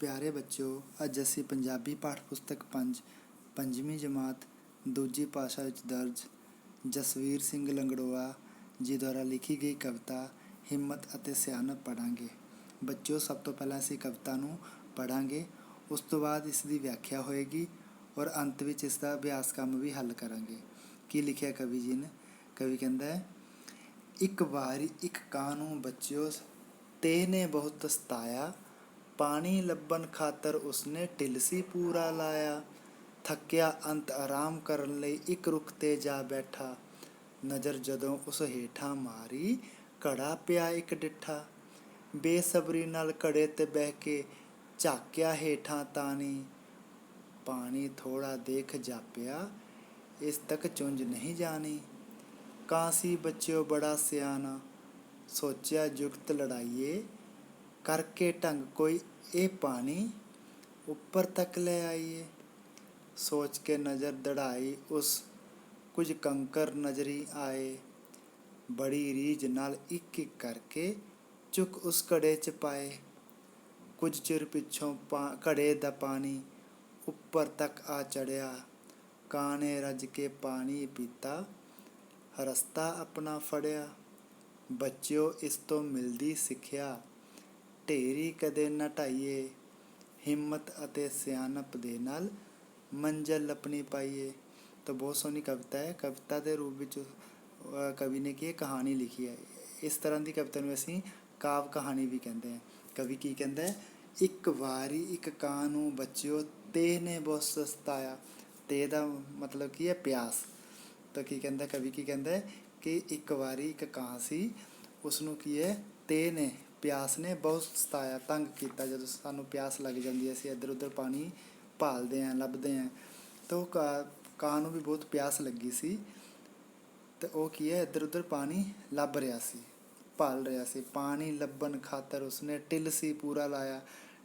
ਪਿਆਰੇ ਬੱਚਿਓ, ਅੱਜ ਅਸੀਂ ਪੰਜਾਬੀ ਪਾਠ ਪੁਸਤਕ 5 ਪੰਜਵੀਂ ਜਮਾਤ ਦੂਜੀ ਭਾਸ਼ਾ ਵਿੱਚ ਦਰਜ ਜਸਵੀਰ ਸਿੰਘ ਲੰਗੜੋਆ ਜੀ ਦੁਆਰਾ ਲਿਖੀ ਗਈ ਕਵਿਤਾ ਹਿੰਮਤ ਅਤੇ ਸਿਆਣਪ ਪੜ੍ਹਾਂਗੇ। ਬੱਚਿਓ, ਸਭ ਤੋਂ ਪਹਿਲਾਂ ਅਸੀਂ ਕਵਿਤਾ ਨੂੰ ਪੜ੍ਹਾਂਗੇ, ਉਸ ਤੋਂ ਬਾਅਦ ਇਸ ਦੀ ਵਿਆਖਿਆ ਹੋਏਗੀ ਔਰ ਅੰਤ ਵਿੱਚ ਇਸ ਦਾ ਅਭਿਆਸ ਕੰਮ ਵੀ ਹੱਲ ਕਰਾਂਗੇ। ਕੀ ਲਿਖਿਆ ਕਵੀ ਜੀ ਨੇ? ਕਵੀ ਕਹਿੰਦਾ ਹੈ, ਇੱਕ ਵਾਰੀ ਇੱਕ ਕਾਂ ਨੂੰ ਬੱਚਿਓ ਤੇ ਨੇ ਬਹੁਤ ਸਤਾਇਆ, ਪਾਣੀ ਲੱਭਣ ਖਾਤਰ ਉਸਨੇ ਟਿਲਸੀ ਪੂਰਾ ਲਾਇਆ। ਥੱਕਿਆ ਅੰਤ ਆਰਾਮ ਕਰਨ ਲਈ ਇੱਕ ਰੁੱਖ 'ਤੇ ਜਾ ਬੈਠਾ, ਨਜ਼ਰ ਜਦੋਂ ਉਸ ਹੇਠਾਂ ਮਾਰੀ ਘੜਾ ਪਿਆ ਇੱਕ ਡਿੱਠਾ। ਬੇਸਬਰੀ ਨਾਲ ਘੜੇ 'ਤੇ ਬਹਿ ਕੇ ਝਾਕਿਆ ਹੇਠਾਂ ਤਾਣੀ, ਪਾਣੀ ਥੋੜ੍ਹਾ ਦੇਖ ਜਾਪਿਆ ਇਸ ਤੱਕ ਚੁੰਝ ਨਹੀਂ ਜਾਣੀ। ਕਾਂ ਸੀ ਬੱਚਿਓ ਬੜਾ ਸਿਆਣਾ, ਸੋਚਿਆ ਜੁਗਤ ਲੜਾਈਏ, ਕਰਕੇ ਢੰਗ ਕੋਈ ਇਹ ਪਾਣੀ ਉੱਪਰ ਤੱਕ ਲੈ ਆਈਏ। ਸੋਚ ਕੇ ਨਜ਼ਰ ਦੜਾਈ ਉਸ ਕੁਝ ਕੰਕਰ ਨਜ਼ਰੀ ਆਏ, ਬੜੀ ਰੀਝ ਨਾਲ ਇੱਕ ਇੱਕ ਕਰਕੇ ਚੁੱਕ ਉਸ ਘੜੇ 'ਚ ਪਾਏ। ਕੁਝ ਚਿਰ ਪਿੱਛੋਂ ਘੜੇ ਦਾ ਪਾਣੀ ਉੱਪਰ ਤੱਕ ਆ ਚੜ੍ਹਿਆ, ਕਾਂ ਨੇ ਰੱਜ ਕੇ ਪਾਣੀ ਪੀਤਾ, ਰਸਤਾ ਆਪਣਾ ਫੜਿਆ। ਬੱਚਿਓ, ਇਸ ਤੋਂ ਮਿਲਦੀ ਸਿੱਖਿਆ, ਢੇਰੀ ਕਦੇ ਨਾ ਢਾਈਏ, ਹਿੰਮਤ ਅਤੇ ਸਿਆਣਪ ਦੇ ਨਾਲ ਮੰਜ਼ਿਲ ਆਪਣੀ ਪਾਈਏ। ਤਾਂ ਬਹੁਤ ਸੋਹਣੀ ਕਵਿਤਾ ਹੈ। ਕਵਿਤਾ ਦੇ ਰੂਪ ਵਿੱਚ ਕਵੀ ਨੇ ਕੀ ਕਹਾਣੀ ਲਿਖੀ ਹੈ। ਇਸ ਤਰ੍ਹਾਂ ਦੀ ਕਵਿਤਾ ਨੂੰ ਅਸੀਂ ਕਾਵ ਕਹਾਣੀ ਵੀ ਕਹਿੰਦੇ ਹਾਂ। ਕਵੀ ਕੀ ਕਹਿੰਦਾ ਹੈ? ਇੱਕ ਵਾਰੀ ਇੱਕ ਕਾਂ ਨੂੰ ਬੱਚਿਓ ਤੇ ਨੇ ਬਹੁਤ ਸਤਾਇਆ। ਤੇ ਦਾ ਮਤਲਬ ਕੀ ਹੈ? ਪਿਆਸ। ਤਾਂ ਕੀ ਕਹਿੰਦਾ ਕਵੀ? ਕੀ ਕਹਿੰਦਾ ਕਿ ਇੱਕ ਵਾਰੀ ਇੱਕ ਕਾਂ ਸੀ, ਉਸਨੂੰ ਕੀ ਹੈ? ਤੇ ਨੇ ਪਿਆਸ ਨੇ ਬਹੁਤ ਸਤਾਇਆ, ਤੰਗ ਕੀਤਾ। ਜਦੋਂ ਸਾਨੂੰ ਪਿਆਸ ਲੱਗ ਜਾਂਦੀ ਹੈ, ਅਸੀਂ ਇੱਧਰ ਉੱਧਰ ਪਾਣੀ ਭਾਲਦੇ ਹਾਂ, ਲੱਭਦੇ ਹਾਂ। ਤਾਂ ਉਹ ਕਾਂ ਨੂੰ ਵੀ ਬਹੁਤ ਪਿਆਸ ਲੱਗੀ ਸੀ, ਅਤੇ ਉਹ ਕੀ ਹੈ? ਇੱਧਰ ਉੱਧਰ ਪਾਣੀ ਲੱਭ ਰਿਹਾ ਸੀ, ਭਾਲ ਰਿਹਾ ਸੀ। ਪਾਣੀ ਲੱਭਣ ਖਾਤਰ ਉਸਨੇ ਟਿਲਸੀ ਪੂਰਾ ਲਾਇਆ।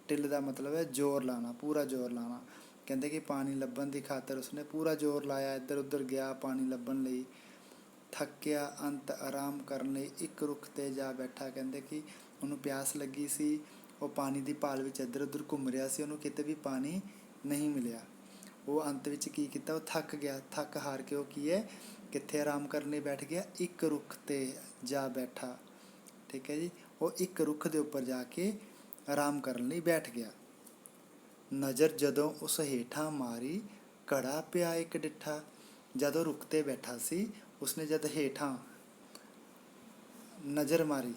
ਟਿਲ ਦਾ ਮਤਲਬ ਹੈ ਜ਼ੋਰ ਲਾਉਣਾ, ਪੂਰਾ ਜ਼ੋਰ ਲਾਉਣਾ। ਕਹਿੰਦੇ ਕਿ ਪਾਣੀ ਲੱਭਣ ਦੀ ਖਾਤਰ ਉਸਨੇ ਪੂਰਾ ਜ਼ੋਰ ਲਾਇਆ, ਇੱਧਰ ਉੱਧਰ ਗਿਆ ਪਾਣੀ ਲੱਭਣ ਲਈ। ਥੱਕਿਆ ਅੰਤ ਆਰਾਮ ਕਰਨ ਲਈ ਇੱਕ ਰੁੱਖ 'ਤੇ ਜਾ ਬੈਠਾ। ਕਹਿੰਦੇ ਕਿ ਉਹਨੂੰ ਪਿਆਸ ਲੱਗੀ ਸੀ, ਉਹ ਪਾਣੀ ਦੀ ਭਾਲ ਵਿੱਚ ਇੱਧਰ ਉੱਧਰ ਘੁੰਮ ਰਿਹਾ ਸੀ, ਉਹਨੂੰ ਕਿਤੇ ਵੀ ਪਾਣੀ ਨਹੀਂ ਮਿਲਿਆ। ਉਹ ਅੰਤ ਵਿੱਚ ਕੀ ਕੀਤਾ? ਉਹ ਥੱਕ ਗਿਆ। ਥੱਕ ਹਾਰ ਕੇ ਉਹ ਕੀ ਹੈ? ਕਿੱਥੇ ਆਰਾਮ ਕਰਨ ਲਈ ਬੈਠ ਗਿਆ? ਇੱਕ ਰੁੱਖ 'ਤੇ ਜਾ ਬੈਠਾ। ਠੀਕ ਹੈ ਜੀ। ਉਹ ਇੱਕ ਰੁੱਖ ਦੇ ਉੱਪਰ ਜਾ ਕੇ ਆਰਾਮ ਕਰਨ ਲਈ ਬੈਠ ਗਿਆ। ਨਜ਼ਰ ਜਦੋਂ ਉਸ ਹੇਠਾਂ ਮਾਰੀ ਘੜਾ ਪਿਆ ਇੱਕ ਡਿੱਠਾ। ਜਦੋਂ ਰੁੱਖ 'ਤੇ ਬੈਠਾ ਸੀ, ਉਸਨੇ ਜਦ ਹੇਠਾਂ ਨਜ਼ਰ ਮਾਰੀ,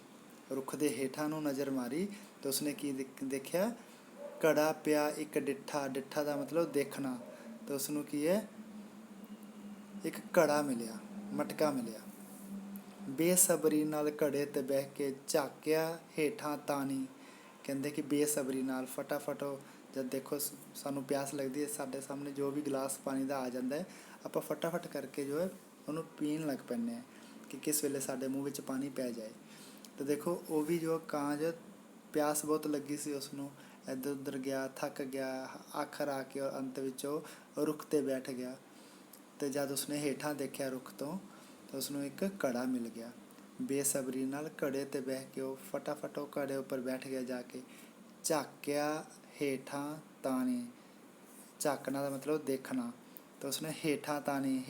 ਰੁੱਖ ਦੇ ਹੇਠਾਂ ਨੂੰ ਨਜ਼ਰ ਮਾਰੀ, ਤਾਂ ਉਸਨੇ ਕੀ ਦੇਖਿਆ? ਘੜਾ ਪਿਆ ਇੱਕ ਡਿੱਠਾ। ਡਿੱਠਾ ਦਾ ਮਤਲਬ ਦੇਖਣਾ। ਤਾਂ ਉਸਨੂੰ ਕੀ ਹੈ? ਇੱਕ ਘੜਾ ਮਿਲਿਆ, ਮਟਕਾ ਮਿਲਿਆ। ਬੇਸਬਰੀ ਨਾਲ ਘੜੇ 'ਤੇ ਬਹਿ ਕੇ ਝਾਕਿਆ ਹੇਠਾਂ ਤਾਣੀ। ਕਹਿੰਦੇ ਕਿ ਬੇਸਬਰੀ ਨਾਲ ਫਟਾਫਟ, ਜਦ ਦੇਖੋ ਸਾਨੂੰ ਪਿਆਸ ਲੱਗਦੀ ਹੈ, ਸਾਡੇ ਸਾਹਮਣੇ ਜੋ ਵੀ ਗਲਾਸ ਪਾਣੀ ਦਾ ਆ ਜਾਂਦਾ ਹੈ, ਆਪਾਂ ਫਟਾਫਟ ਕਰਕੇ ਜੋ ਹੈ ਉਹਨੂੰ ਪੀਣ ਲੱਗ ਪੈਂਦੇ ਹਾਂ ਕਿ ਕਿਸ ਵੇਲੇ ਸਾਡੇ ਮੂੰਹ ਵਿੱਚ ਪਾਣੀ ਪੈ ਜਾਏ। ਤਾਂ ਦੇਖੋ, ਉਹ ਵੀ ਜੋ ਕਾਂ, ਜੋ ਪਿਆਸ ਬਹੁਤ ਲੱਗੀ ਸੀ ਉਸਨੂੰ, ਇੱਧਰ ਉੱਧਰ ਗਿਆ, ਥੱਕ ਗਿਆ, ਆਖਰ ਆ ਕੇ ਅੰਤ ਵਿੱਚ ਉਹ ਰੁੱਖ 'ਤੇ ਬੈਠ ਗਿਆ। ਅਤੇ ਜਦ ਉਸਨੇ ਹੇਠਾਂ ਦੇਖਿਆ ਰੁੱਖ ਤੋਂ, ਤਾਂ ਉਸਨੂੰ ਇੱਕ ਘੜਾ ਮਿਲ ਗਿਆ। ਬੇਸਬਰੀ ਨਾਲ ਘੜੇ 'ਤੇ ਬਹਿ ਕੇ ਉਹ ਫਟਾਫਟ ਉਹ ਘੜੇ ਉੱਪਰ ਬੈਠ ਗਿਆ ਜਾ ਕੇ। ਝਾਕਿਆ ਹੇਠਾਂ ਤਾਣੀ। ਝਾਕਣਾ ਦਾ ਮਤਲਬ ਦੇਖਣਾ। ਤਾਂ ਉਸਨੇ ਹੇਠਾਂ ਤਾਣੀ,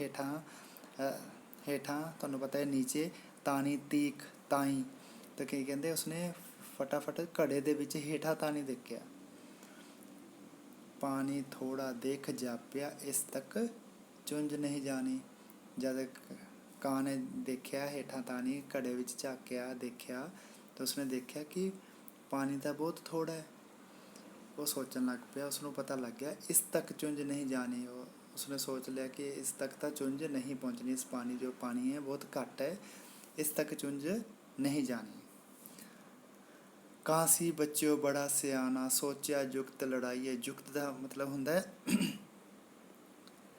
ਹੇਠਾਂ ਤੁਹਾਨੂੰ ਪਤਾ ਹੈ ਨੀਚੇ, ਤਾਣੀ ਤੀਕ, ਤਾਈ। ਤਾਂ ਕੀ ਕਹਿੰਦੇ? ਉਸਨੇ ਫਟਾਫਟ ਘੜੇ ਦੇ ਵਿੱਚ ਹੇਠਾਂ ਤਾਣੀ ਦੇਖਿਆ। ਪਾਣੀ ਥੋੜ੍ਹਾ ਦੇਖ ਜਾਪਿਆ ਇਸ ਤੱਕ ਚੁੰਝ ਨਹੀਂ ਜਾਣੀ। ਜਦ ਕਾਂ ਨੇ ਦੇਖਿਆ ਹੇਠਾਂ ਤਾਣੀ, ਘੜੇ ਵਿੱਚ ਝਾਕਿਆ, ਦੇਖਿਆ, ਤਾਂ ਉਸਨੇ ਦੇਖਿਆ ਕਿ ਪਾਣੀ ਤਾਂ ਬਹੁਤ ਥੋੜ੍ਹਾ ਹੈ। ਉਹ ਸੋਚਣ ਲੱਗ ਪਿਆ, ਉਸਨੂੰ ਪਤਾ ਲੱਗ ਗਿਆ ਇਸ ਤੱਕ ਚੁੰਝ ਨਹੀਂ ਜਾਣੀ। ਉਸਨੇ ਸੋਚ ਲਿਆ ਕਿ ਇਸ ਤੱਕ ਤਾਂ ਚੁੰਝ ਨਹੀਂ ਪਹੁੰਚਣੀ। ਇਸ ਪਾਣੀ, ਜੋ ਪਾਣੀ ਹੈ ਬਹੁਤ ਘੱਟ ਹੈ, ਇਸ ਤੱਕ ਚੁੰਝ ਨਹੀਂ ਜਾਣੀ। ਕਾਂ ਸੀ ਬੱਚਿਓ ਬੜਾ ਸਿਆਣਾ, ਸੋਚਿਆ ਜੁਗਤ ਲੜਾਈਏ। ਜੁਗਤ ਦਾ ਮਤਲਬ ਹੁੰਦਾ ਹੈ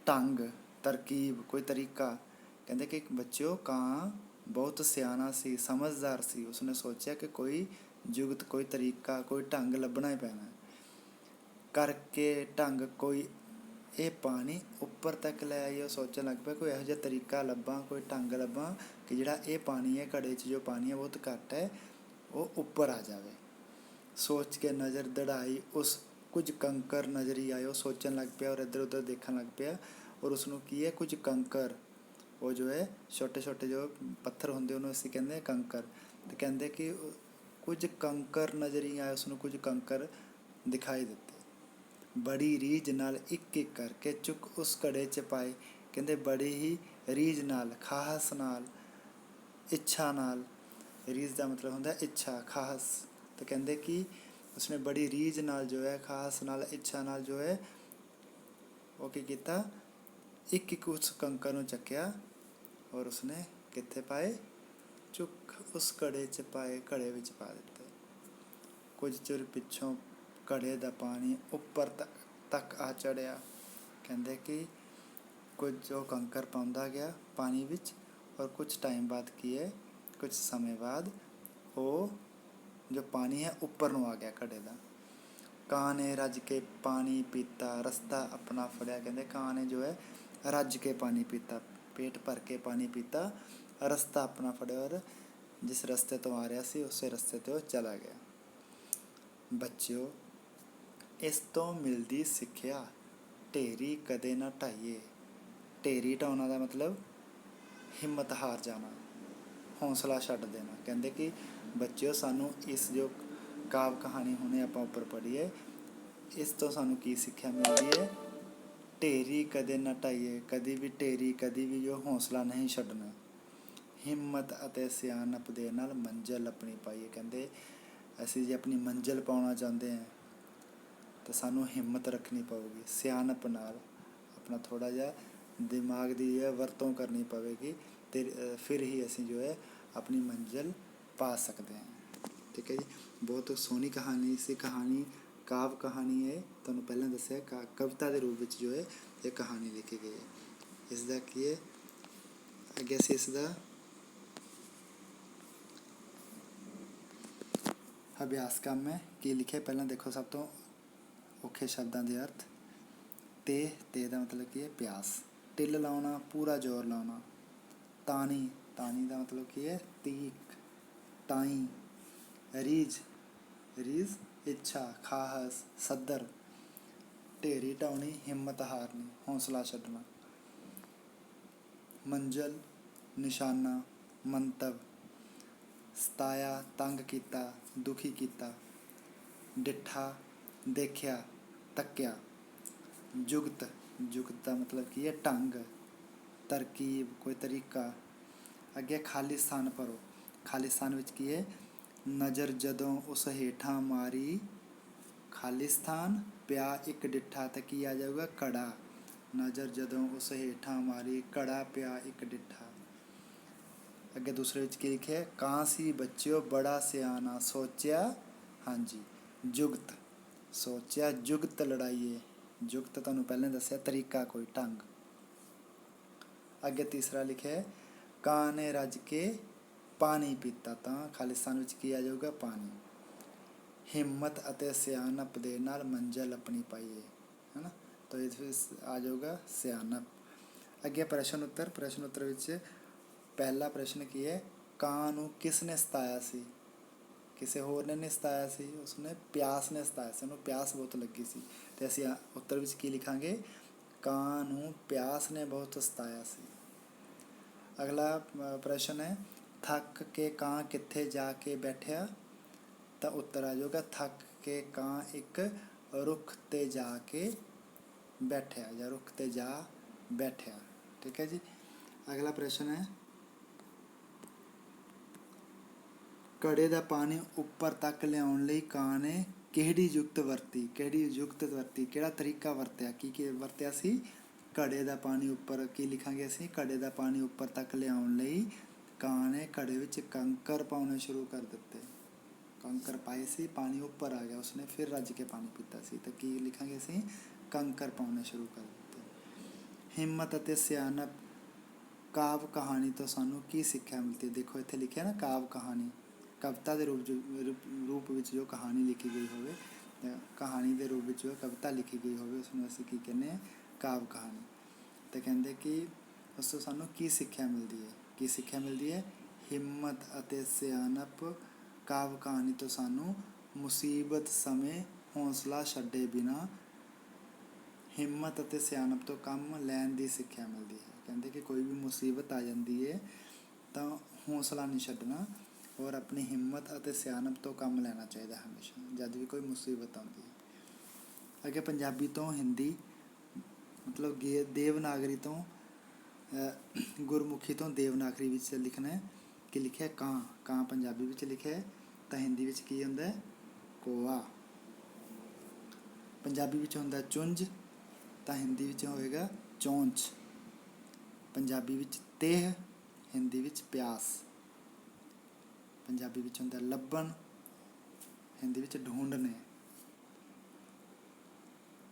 ਢੰਗ, ਤਰਕੀਬ, ਕੋਈ ਤਰੀਕਾ। ਕਹਿੰਦੇ ਕਿ ਬੱਚਿਓ ਕਾਂ ਬਹੁਤ ਸਿਆਣਾ ਸੀ, ਸਮਝਦਾਰ ਸੀ। ਉਸਨੇ ਸੋਚਿਆ ਕਿ ਕੋਈ ਜੁਗਤ, ਕੋਈ ਤਰੀਕਾ, ਕੋਈ ਢੰਗ ਲੱਭਣਾ ਹੀ ਪੈਣਾ। ਕਰਕੇ ਢੰਗ ਕੋਈ ਇਹ ਪਾਣੀ ਉੱਪਰ ਤੱਕ ਲੈ ਆਈ। ਉਹ ਸੋਚਣ ਲੱਗ ਪਿਆ ਕੋਈ ਇਹੋ ਜਿਹਾ ਤਰੀਕਾ ਲੱਭਾਂ, ਕੋਈ ਢੰਗ ਲੱਭਾਂ ਕਿ ਜਿਹੜਾ ਇਹ ਪਾਣੀ ਹੈ, ਘੜੇ 'ਚ ਜੋ ਪਾਣੀ ਹੈ ਬਹੁਤ ਘੱਟ ਹੈ, ਉਹ ਉੱਪਰ ਆ ਜਾਵੇ। ਸੋਚ ਕੇ ਨਜ਼ਰ ਦੜਾਈ ਉਸ ਕੁਝ ਕੰਕਰ ਨਜ਼ਰੀ ਆਏ। ਉਹ ਸੋਚਣ ਲੱਗ ਪਿਆ ਔਰ ਇੱਧਰ ਉੱਧਰ ਦੇਖਣ ਲੱਗ ਪਿਆ ਔਰ ਉਸਨੂੰ ਕੀ ਹੈ, ਕੁਝ ਕੰਕਰ, ਉਹ ਜੋ ਹੈ ਛੋਟੇ ਛੋਟੇ ਜੋ ਪੱਥਰ ਹੁੰਦੇ ਉਹਨੂੰ ਅਸੀਂ ਕਹਿੰਦੇ ਹਾਂ ਕੰਕਰ। ਤੇ ਕਹਿੰਦੇ ਕਿ ਕੁਝ ਕੰਕਰ ਨਜ਼ਰੀ ਆਏ, ਉਸਨੂੰ ਕੁਝ ਕੰਕਰ ਦਿਖਾਈ ਦਿੱਤੇ। ਬੜੀ ਰੀਝ ਨਾਲ ਇੱਕ ਇੱਕ ਕਰਕੇ ਚੁੱਕ ਉਸ ਘੜੇ 'ਚ ਪਾਏ। ਕਹਿੰਦੇ ਬੜੀ ਹੀ ਰੀਝ ਨਾਲ, ਖਾਹਸ ਨਾਲ, ਇੱਛਾ ਨਾਲ। ਰੀਝ ਦਾ ਮਤਲਬ ਹੁੰਦਾ ਇੱਛਾ, ਖਾਹਸ। ਤਾਂ ਕਹਿੰਦੇ ਕਿ ਉਸਨੇ ਬੜੀ ਰੀਝ ਨਾਲ ਜੋ ਹੈ, ਖਾਸ ਨਾਲ, ਇੱਛਾ ਨਾਲ ਜੋ ਹੈ ਉਹ ਕੀ ਕੀਤਾ, ਇੱਕ ਇੱਕ ਉਸ ਕੰਕਰ ਨੂੰ ਚੱਕਿਆ ਔਰ ਉਸਨੇ ਕਿੱਥੇ ਪਾਏ, ਚੁੱਕ ਉਸ ਘੜੇ 'ਚ ਪਾਏ, ਘੜੇ ਵਿੱਚ ਪਾ ਦਿੱਤੇ। ਕੁਝ ਚਿਰ ਪਿੱਛੋਂ ਘੜੇ ਦਾ ਪਾਣੀ ਉੱਪਰ ਤੱਕ ਆ ਚੜ੍ਹਿਆ। ਕਹਿੰਦੇ ਕਿ ਕੁਝ ਉਹ ਕੰਕਰ ਪਾਉਂਦਾ ਗਿਆ ਪਾਣੀ ਵਿੱਚ ਔਰ ਕੁਝ ਟਾਈਮ ਬਾਅਦ ਕੀ ਹੈ, ਕੁਝ ਸਮੇਂ ਬਾਅਦ ਉਹ ਜੋ ਪਾਣੀ ਹੈ ਉੱਪਰ ਨੂੰ ਆ ਗਿਆ ਘੜੇ ਦਾ। ਕਾਂ ਨੇ ਰੱਜ ਕੇ ਪਾਣੀ ਪੀਤਾ, ਰਸਤਾ ਆਪਣਾ ਫੜਿਆ। ਕਹਿੰਦੇ ਕਾਂ ਨੇ ਜੋ ਹੈ ਰੱਜ ਕੇ ਪਾਣੀ ਪੀਤਾ, ਪੇਟ ਭਰ ਕੇ ਪਾਣੀ ਪੀਤਾ, ਰਸਤਾ ਆਪਣਾ ਫੜਿਆ ਔਰ ਜਿਸ ਰਸਤੇ ਤੋਂ ਆ ਰਿਹਾ ਸੀ ਉਸੇ ਰਸਤੇ 'ਤੇ ਉਹ ਚਲਾ ਗਿਆ। ਬੱਚਿਓ, ਇਸ ਤੋਂ ਮਿਲਦੀ ਸਿੱਖਿਆ, ਢੇਰੀ ਕਦੇ ਨਾ ਢਾਈਏ। ਢੇਰੀ ਢਾਉਣਾ ਦਾ ਮਤਲਬ ਹਿੰਮਤ ਹਾਰ ਜਾਣਾ, ਹੌਸਲਾ ਛੱਡ ਦੇਣਾ। ਕਹਿੰਦੇ ਕਿ ਬੱਚਿਓ, ਸਾਨੂੰ ਇਸ ਜੋ ਕਾਵ ਕਹਾਣੀ ਹੁਣੇ ਆਪਾਂ ਉੱਪਰ ਪੜ੍ਹੀ ਹੈ, ਇਸ ਤੋਂ ਸਾਨੂੰ ਕੀ ਸਿੱਖਿਆ ਮਿਲਦੀ ਹੈ, ਢੇਰੀ ਕਦੇ ਨਾ ਢਾਈਏ। ਕਦੀ ਵੀ ਢੇਰੀ, ਕਦੀ ਵੀ ਜੋ ਹੌਸਲਾ ਨਹੀਂ ਛੱਡਣਾ। ਹਿੰਮਤ ਅਤੇ ਸਿਆਣਪ ਦੇ ਨਾਲ ਮੰਜ਼ਿਲ ਆਪਣੀ ਪਾਈਏ। ਕਹਿੰਦੇ ਅਸੀਂ ਜੇ ਆਪਣੀ ਮੰਜ਼ਿਲ ਪਾਉਣਾ ਚਾਹੁੰਦੇ ਹਾਂ ਤਾਂ ਸਾਨੂੰ ਹਿੰਮਤ ਰੱਖਣੀ ਪਊਗੀ, ਸਿਆਣਪ ਨਾਲ ਆਪਣਾ ਥੋੜ੍ਹਾ ਜਿਹਾ ਦਿਮਾਗ ਦੀ ਵਰਤੋਂ ਕਰਨੀ ਪਵੇਗੀ ਅਤੇ ਫਿਰ ਹੀ ਅਸੀਂ ਜੋ ਹੈ ਆਪਣੀ ਮੰਜ਼ਿਲ ਪਾ ਸਕਦੇ ਹਾਂ। ਠੀਕ ਹੈ ਜੀ, ਬਹੁਤ ਸੋਹਣੀ ਕਹਾਣੀ ਸੀ। ਕਹਾਣੀ ਕਾਵ ਕਹਾਣੀ ਹੈ, ਤੁਹਾਨੂੰ ਪਹਿਲਾਂ ਦੱਸਿਆ ਕਵਿਤਾ ਦੇ ਰੂਪ ਵਿੱਚ ਜੋ ਹੈ ਇਹ ਕਹਾਣੀ ਲਿਖੀ ਗਈ ਹੈ। ਇਸ ਦਾ ਕੀ ਹੈ ਅੱਗੇ ਅਸੀਂ ਇਸ ਦਾ ਅਭਿਆਸ ਕੰਮ ਹੈ। ਕੀ ਲਿਖਿਆ ਪਹਿਲਾਂ ਦੇਖੋ, ਸਭ ਤੋਂ ਔਖੇ ਸ਼ਬਦਾਂ ਦੇ ਅਰਥ। ਤੇ ਦਾ ਮਤਲਬ ਕੀ ਹੈ, ਪਿਆਸ। ਟਿੱਲ ਲਾਉਣਾ, ਪੂਰਾ ਜ਼ੋਰ ਲਾਉਣਾ। ਤਾਣੀ ਦਾ ਮਤਲਬ ਕੀ ਹੈ, ਤੀਕ, ਤਾਈ। ਰੀਝ ਇੱਛਾ, ਖਾਹਸ, ਸੱਦਰ। ਢੇਰੀ ਢਾਉਣੀ, ਹਿੰਮਤ ਹਾਰਨੀ, ਹੌਸਲਾ ਛੱਡਣਾ। ਮੰਜ਼ਿਲ, ਨਿਸ਼ਾਨਾ, ਮੰਤਵ। ਸਤਾਇਆ, ਤੰਗ ਕੀਤਾ, ਦੁਖੀ ਕੀਤਾ। ਡਿੱਠਾ, ਦੇਖਿਆ, ਤੱਕਿਆ। ਜੁਗਤ ਦਾ ਮਤਲਬ ਕੀ ਹੈ, ਢੰਗ, ਤਰਕੀਬ, ਕੋਈ ਤਰੀਕਾ। ਅੱਗੇ ਖਾਲੀ ਸਥਾਨ ਭਰੋ। ਖਾਲੀ ਸਥਾਨ ਵਿੱਚ ਕੀ ਹੈ, ਨਜ਼ਰ ਜਦੋਂ ਉਸ ਹੇਠਾਂ ਮਾਰੀ, ਖਾਲੀ ਸਥਾਨ, ਪਿਆ ਇੱਕ ਡਿੱਠਾ, ਤਾਂ ਕੀ ਆ ਜਾਊਗਾ, ਘੜਾ। ਨਜ਼ਰ ਜਦੋਂ ਉਸ ਹੇਠਾਂ ਮਾਰੀ, ਘੜਾ ਪਿਆ ਇੱਕ ਡਿੱਠਾ। ਅੱਗੇ ਦੂਸਰੇ ਵਿੱਚ ਕੀ ਲਿਖਿਆ, ਕਾਂ ਸੀ ਬੱਚਿਓ ਬੜਾ ਸਿਆਣਾ, ਸੋਚਿਆ, ਹਾਂਜੀ, ਜੁਗਤ, ਸੋਚਿਆ ਜੁਗਤ ਲੜਾਈਏ। ਜੁਗਤ ਤੁਹਾਨੂੰ ਪਹਿਲਾਂ ਦੱਸਿਆ, ਤਰੀਕਾ, ਕੋਈ ਢੰਗ। ਅੱਗੇ ਤੀਸਰਾ ਲਿਖਿਆ, ਕਾਂ ਨੇ ਰੱਜ ਕੇ ਪਾਣੀ ਪੀਤਾ, ਤਾਂ ਖਾਲੀ ਸਥਾਨ ਵਿੱਚ ਕੀ ਆ ਜਾਊਗਾ, ਪਾਣੀ। ਹਿੰਮਤ ਅਤੇ ਸਿਆਣਪ ਦੇ ਨਾਲ ਮੰਜ਼ਿਲ ਆਪਣੀ ਪਾਈਏ, ਹੈ ਨਾ, ਤਾਂ ਇਸ ਵਿੱਚ ਆ ਜਾਊਗਾ ਸਿਆਣਪ। ਅੱਗੇ ਪ੍ਰਸ਼ਨ ਉੱਤਰ ਵਿੱਚ ਪਹਿਲਾ ਪ੍ਰਸ਼ਨ ਕੀ ਹੈ, ਕਾਂ ਨੂੰ ਕਿਸ ਨੇ ਸਤਾਇਆ ਸੀ। ਕਿਸੇ ਹੋਰ ਨੇ ਨਹੀਂ ਸਤਾਇਆ ਸੀ, ਉਸਨੇ ਪਿਆਸ ਨੇ ਸਤਾਇਆ ਸੀ, ਉਹਨੂੰ ਪਿਆਸ ਬਹੁਤ ਲੱਗੀ ਸੀ। ਅਤੇ ਅਸੀਂ ਉੱਤਰ ਵਿੱਚ ਕੀ ਲਿਖਾਂਗੇ, ਕਾਂ ਨੂੰ ਪਿਆਸ ਨੇ ਬਹੁਤ ਸਤਾਇਆ ਸੀ। ਅਗਲਾ ਪ੍ਰਸ਼ਨ ਹੈ, ਥੱਕ ਕੇ ਕਾਂ ਕਿੱਥੇ ਜਾ ਕੇ ਬੈਠਿਆ, ਤਾਂ ਉੱਤਰ ਆ ਜਾਊਗਾ, ਥੱਕ ਕੇ ਕਾਂ ਇੱਕ ਰੁੱਖ 'ਤੇ ਜਾ ਕੇ ਬੈਠਿਆ, ਜਾਂ ਰੁੱਖ 'ਤੇ ਜਾ ਬੈਠਿਆ। ਠੀਕ ਹੈ ਜੀ। ਅਗਲਾ ਪ੍ਰਸ਼ਨ ਹੈ, ਘੜੇ ਦਾ ਪਾਣੀ ਉੱਪਰ ਤੱਕ ਲਿਆਉਣ ਲਈ ਕਾਂ ਨੇ ਕਿਹੜੀ ਯੁਕਤ ਵਰਤੀ। ਕਿਹੜਾ ਤਰੀਕਾ ਵਰਤਿਆ, ਕੀ ਵਰਤਿਆ ਸੀ, ਘੜੇ ਦਾ ਪਾਣੀ ਉੱਪਰ, ਕੀ ਲਿਖਾਂਗੇ ਅਸੀਂ, ਘੜੇ ਦਾ ਪਾਣੀ ਉੱਪਰ ਤੱਕ ਲਿਆਉਣ ਲਈ ਕਾਂ ਨੇ ਘੜੇ ਵਿੱਚ ਕੰਕਰ ਪਾਉਣੇ ਸ਼ੁਰੂ ਕਰ ਦਿੱਤੇ। ਕੰਕਰ ਪਾਏ ਸੀ, ਪਾਣੀ ਉੱਪਰ ਆ ਗਿਆ, ਉਸਨੇ ਫਿਰ ਰੱਜ ਕੇ ਪਾਣੀ ਪੀਤਾ ਸੀ, ਤਾਂ ਕੀ ਲਿਖਾਂਗੇ ਅਸੀਂ, ਕੰਕਰ ਪਾਉਣੇ ਸ਼ੁਰੂ ਕਰ ਦਿੱਤੇ। ਹਿੰਮਤ ਅਤੇ ਸਿਆਣਪ, ਕਾਵ ਕਹਾਣੀ ਤੋਂ ਸਾਨੂੰ ਕੀ ਸਿੱਖਿਆ ਮਿਲਦੀ। ਦੇਖੋ ਇੱਥੇ ਲਿਖਿਆ ਨਾ, ਕਾਵ ਕਹਾਣੀ, ਕਵਿਤਾ ਦੇ ਰੂਪ ਵਿੱਚ ਜੋ ਕਹਾਣੀ ਲਿਖੀ ਗਈ ਹੋਵੇ, ਕਹਾਣੀ ਦੇ ਰੂਪ ਵਿੱਚ ਜੋ ਕਵਿਤਾ ਲਿਖੀ ਗਈ ਹੋਵੇ, ਉਸਨੂੰ ਅਸੀਂ ਕੀ ਕਹਿੰਦੇ ਹਾਂ, ਕਾਵ ਕਹਾਣੀ। ਅਤੇ ਕਹਿੰਦੇ ਕਿ ਉਸ ਤੋਂ ਸਾਨੂੰ ਕੀ ਸਿੱਖਿਆ ਮਿਲਦੀ ਹੈ, ਹਿੰਮਤ ਅਤੇ ਸਿਆਣਪ। ਕਾਵ ਕਹਾਣੀ ਤੋਂ ਸਾਨੂੰ ਮੁਸੀਬਤ ਸਮੇਂ ਹੌਸਲਾ ਛੱਡੇ ਬਿਨਾਂ ਹਿੰਮਤ ਅਤੇ ਸਿਆਣਪ ਤੋਂ ਕੰਮ ਲੈਣ ਦੀ ਸਿੱਖਿਆ ਮਿਲਦੀ ਹੈ। ਕਹਿੰਦੇ ਕਿ ਕੋਈ ਵੀ ਮੁਸੀਬਤ ਆ ਜਾਂਦੀ ਹੈ ਤਾਂ ਹੌਸਲਾ ਨਹੀਂ ਛੱਡਣਾ ਔਰ ਆਪਣੀ ਹਿੰਮਤ ਅਤੇ ਸਿਆਣਪ ਤੋਂ ਕੰਮ ਲੈਣਾ ਚਾਹੀਦਾ ਹਮੇਸ਼ਾ ਜਦ ਵੀ ਕੋਈ ਮੁਸੀਬਤ ਆਉਂਦੀ ਹੈ। ਅੱਗੇ ਪੰਜਾਬੀ ਤੋਂ ਹਿੰਦੀ ਮਤਲਬ ਦੇਵਨਾਗਰੀ ਤੋਂ ਗੁਰਮੁਖੀ ਤੋਂ ਦੇਵਨਾਗਰੀ ਵਿੱਚ ਲਿਖਣਾ ਹੈ ਕਿ ਲਿਖਿਆ ਕਾਂ। ਕਾਂ ਪੰਜਾਬੀ ਵਿੱਚ ਲਿਖਿਆ ਤਾਂ ਹਿੰਦੀ ਵਿੱਚ ਕੀ ਹੁੰਦਾ ਹੈ? ਕੋਆ। ਪੰਜਾਬੀ ਵਿੱਚ ਹੁੰਦਾ ਚੁੰਝ ਤਾਂ ਹਿੰਦੀ ਵਿੱਚ ਹੋਏਗਾ ਚੌਂਚ। ਪੰਜਾਬੀ ਵਿੱਚ ਤੇਹ, ਹਿੰਦੀ ਵਿੱਚ ਪਿਆਸ। ਪੰਜਾਬੀ ਵਿੱਚ ਹੁੰਦਾ ਲੱਭਣ, ਹਿੰਦੀ ਵਿੱਚ ਢੂੰਢਣੇ।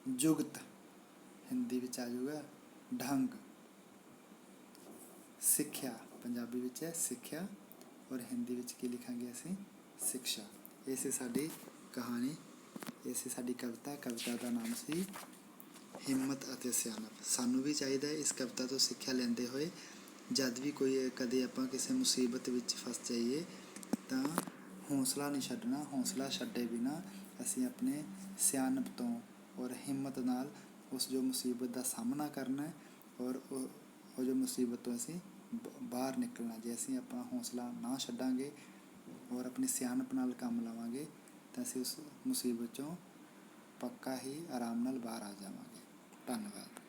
ਜੁਗਤ, ਹਿੰਦੀ ਵਿੱਚ ਆ ਜਾਊਗਾ ਢੰਗ। ਸਿੱਖਿਆ, ਪੰਜਾਬੀ ਵਿੱਚ ਹੈ ਸਿੱਖਿਆ ਔਰ ਹਿੰਦੀ ਵਿੱਚ ਕੀ ਲਿਖਾਂਗੇ ਅਸੀਂ? ਸਿਕਸ਼ਾ। ਇਹ ਸੀ ਸਾਡੀ ਕਹਾਣੀ, ਇਹ ਸੀ ਸਾਡੀ ਕਵਿਤਾ। ਕਵਿਤਾ ਦਾ ਨਾਮ ਸੀ ਹਿੰਮਤ ਅਤੇ ਸਿਆਣਪ। ਸਾਨੂੰ ਵੀ ਚਾਹੀਦਾ ਹੈ ਇਸ ਕਵਿਤਾ ਤੋਂ ਸਿੱਖਿਆ ਲੈਂਦੇ ਹੋਏ ਜਦ ਵੀ ਕਦੇ ਆਪਾਂ ਕਿਸੇ ਮੁਸੀਬਤ ਵਿੱਚ ਫਸ ਜਾਈਏ ਤਾਂ ਹੌਸਲਾ ਨਹੀਂ ਛੱਡਣਾ। ਹੌਸਲਾ ਛੱਡੇ ਬਿਨਾਂ ਅਸੀਂ ਆਪਣੇ ਸਿਆਣਪ ਤੋਂ ਔਰ ਹਿੰਮਤ ਨਾਲ ਉਸ ਜੋ ਮੁਸੀਬਤ ਦਾ ਸਾਹਮਣਾ ਕਰਨਾ ਔਰ ਉਹ ਜੋ ਮੁਸੀਬਤ ਤੋਂ ਅਸੀਂ ਬਾਹਰ ਨਿਕਲਣਾ। ਜੇ ਅਸੀਂ ਆਪਣਾ ਹੌਸਲਾ ਨਾ ਛੱਡਾਂਗੇ ਔਰ ਆਪਣੀ ਸਿਆਣਪ ਨਾਲ ਕੰਮ ਲਵਾਂਗੇ ਤਾਂ ਅਸੀਂ ਉਸ ਮੁਸੀਬਤ 'ਚੋਂ ਪੱਕਾ ਹੀ ਆਰਾਮ ਨਾਲ ਬਾਹਰ ਆ ਜਾਵਾਂਗੇ। ਧੰਨਵਾਦ।